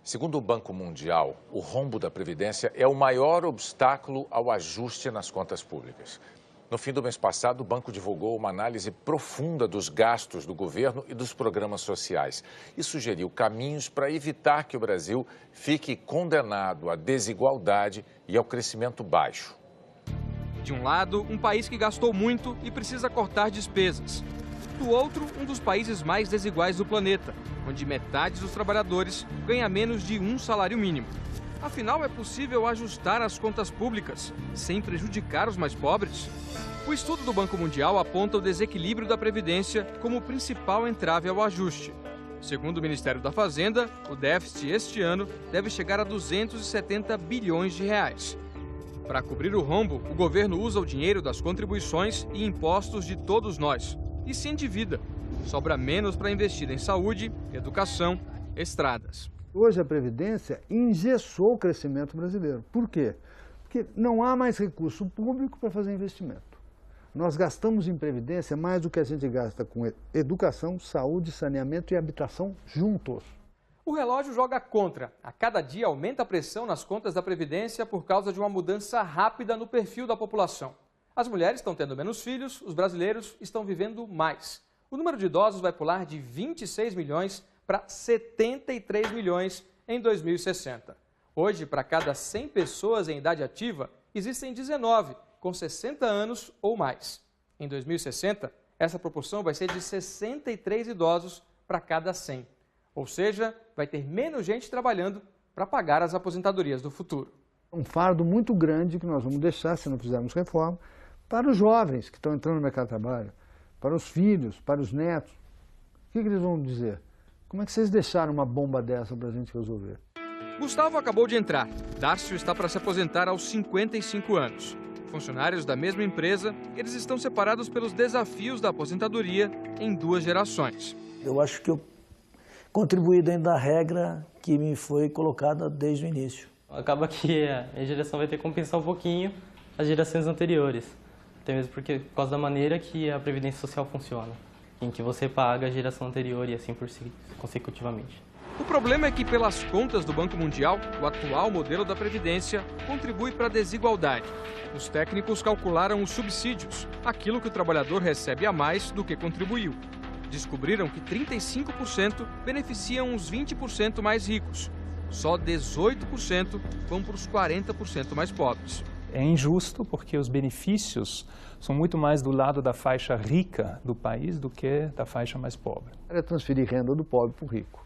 Segundo o Banco Mundial, o rombo da Previdência é o maior obstáculo ao ajuste nas contas públicas. No fim do mês passado, o banco divulgou uma análise profunda dos gastos do governo e dos programas sociais e sugeriu caminhos para evitar que o Brasil fique condenado à desigualdade e ao crescimento baixo. De um lado, um país que gastou muito e precisa cortar despesas. Do outro, um dos países mais desiguais do planeta, onde metade dos trabalhadores ganha menos de um salário mínimo. Afinal, é possível ajustar as contas públicas sem prejudicar os mais pobres? O estudo do Banco Mundial aponta o desequilíbrio da Previdência como o principal entrave ao ajuste. Segundo o Ministério da Fazenda, o déficit este ano deve chegar a 270 bilhões de reais. Para cobrir o rombo, o governo usa o dinheiro das contribuições e impostos de todos nós e se endivida. Sobra menos para investir em saúde, educação, estradas. Hoje a Previdência engessou o crescimento brasileiro. Por quê? Porque não há mais recurso público para fazer investimento. Nós gastamos em Previdência mais do que a gente gasta com educação, saúde, saneamento e habitação juntos. O relógio joga contra. A cada dia aumenta a pressão nas contas da Previdência por causa de uma mudança rápida no perfil da população. As mulheres estão tendo menos filhos, os brasileiros estão vivendo mais. O número de idosos vai pular de 26 milhões para 73 milhões em 2060. Hoje, para cada 100 pessoas em idade ativa, existem 19 com 60 anos ou mais. Em 2060, essa proporção vai ser de 63 idosos para cada 100. Ou seja, vai ter menos gente trabalhando para pagar as aposentadorias do futuro. Um fardo muito grande que nós vamos deixar, se não fizermos reforma, para os jovens que estão entrando no mercado de trabalho, para os filhos, para os netos. O que eles vão dizer? Como é que vocês deixaram uma bomba dessa para a gente resolver? Gustavo acabou de entrar. Darcio está para se aposentar aos 55 anos. Funcionários da mesma empresa, eles estão separados pelos desafios da aposentadoria em 2 gerações. Eu acho que eu contribuí dentro da regra que me foi colocada desde o início. Acaba que a minha geração vai ter que compensar um pouquinho as gerações anteriores. Até mesmo porque, por causa da maneira que a Previdência Social funciona, em que você paga a geração anterior e assim por si, consecutivamente. O problema é que, pelas contas do Banco Mundial, o atual modelo da Previdência contribui para a desigualdade. Os técnicos calcularam os subsídios, aquilo que o trabalhador recebe a mais do que contribuiu. Descobriram que 35% beneficiam os 20% mais ricos. Só 18% vão para os 40% mais pobres. É injusto porque os benefícios são muito mais do lado da faixa rica do país do que da faixa mais pobre. É transferir renda do pobre para o rico.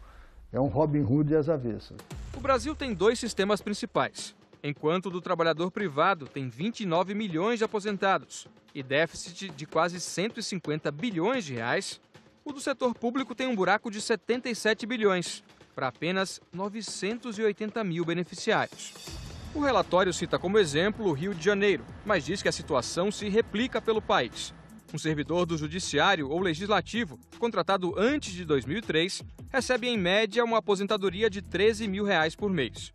É um Robin Hood às avessas. O Brasil tem 2 sistemas principais. Enquanto o do trabalhador privado tem 29 milhões de aposentados e déficit de quase 150 bilhões de reais, o do setor público tem um buraco de 77 bilhões, para apenas 980 mil beneficiários. O relatório cita como exemplo o Rio de Janeiro, mas diz que a situação se replica pelo país. Um servidor do Judiciário ou Legislativo, contratado antes de 2003, recebe em média uma aposentadoria de R$ 13 mil por mês.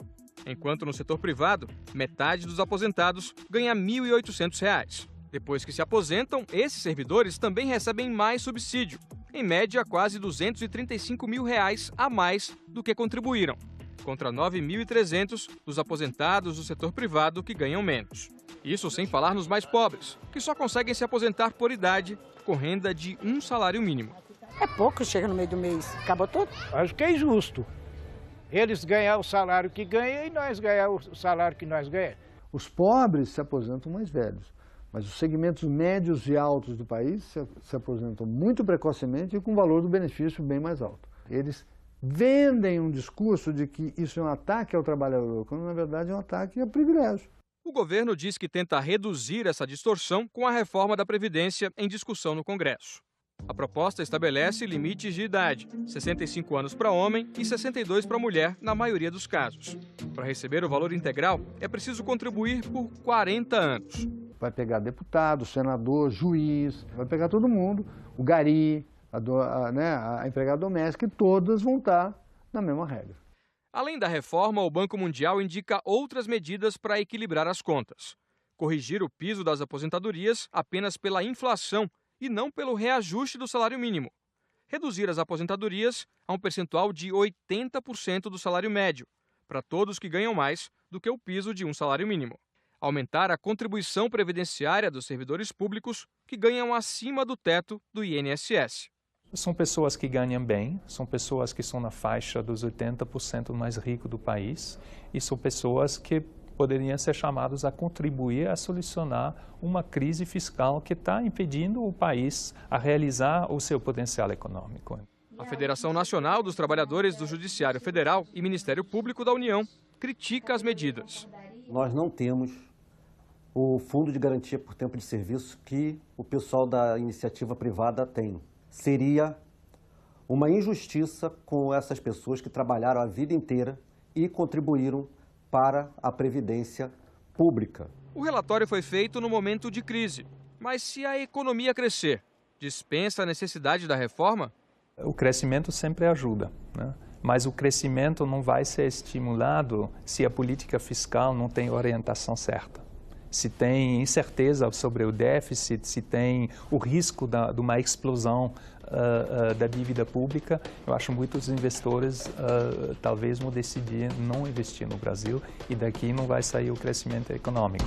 Enquanto no setor privado, metade dos aposentados ganha R$ 1.800. Depois que se aposentam, esses servidores também recebem mais subsídio, em média quase R$ 235 mil a mais do que contribuíram, contra 9.300 dos aposentados do setor privado que ganham menos. Isso sem falar nos mais pobres, que só conseguem se aposentar por idade com renda de um salário mínimo. É pouco, chega no meio do mês, acabou tudo. Acho que é injusto. Eles ganhar o salário que ganham e nós ganhar o salário que nós ganhamos. Os pobres se aposentam mais velhos, mas os segmentos médios e altos do país se aposentam muito precocemente e com o valor do benefício bem mais alto. Eles vendem um discurso de que isso é um ataque ao trabalhador, quando na verdade é um ataque ao privilégio. O governo diz que tenta reduzir essa distorção com a reforma da Previdência em discussão no Congresso. A proposta estabelece limites de idade, 65 anos para homem e 62 para mulher, na maioria dos casos. Para receber o valor integral, é preciso contribuir por 40 anos. Vai pegar deputado, senador, juiz, vai pegar todo mundo, o gari, a empregada doméstica, e todas vão estar na mesma regra. Além da reforma, o Banco Mundial indica outras medidas para equilibrar as contas. Corrigir o piso das aposentadorias apenas pela inflação e não pelo reajuste do salário mínimo. reduzir as aposentadorias a um percentual de 80% do salário médio, para todos que ganham mais do que o piso de um salário mínimo. Aumentar a contribuição previdenciária dos servidores públicos que ganham acima do teto do INSS. São pessoas que ganham bem, são pessoas que são na faixa dos 80% mais ricos do país e são pessoas que poderiam ser chamados a contribuir a solucionar uma crise fiscal que está impedindo o país a realizar o seu potencial econômico. A Federação Nacional dos Trabalhadores do Judiciário Federal e Ministério Público da União critica as medidas. Nós não temos o fundo de garantia por tempo de serviço que o pessoal da iniciativa privada tem. Seria uma injustiça com essas pessoas que trabalharam a vida inteira e contribuíram para a previdência pública. O relatório foi feito no momento de crise, mas se a economia crescer, dispensa a necessidade da reforma? O crescimento sempre ajuda, né? Mas o crescimento não vai ser estimulado se a política fiscal não tem orientação certa. Se tem incerteza sobre o déficit, se tem o risco de uma explosão da dívida pública, eu acho que muitos investidores talvez vão decidir não investir no Brasil e daqui não vai sair o crescimento econômico.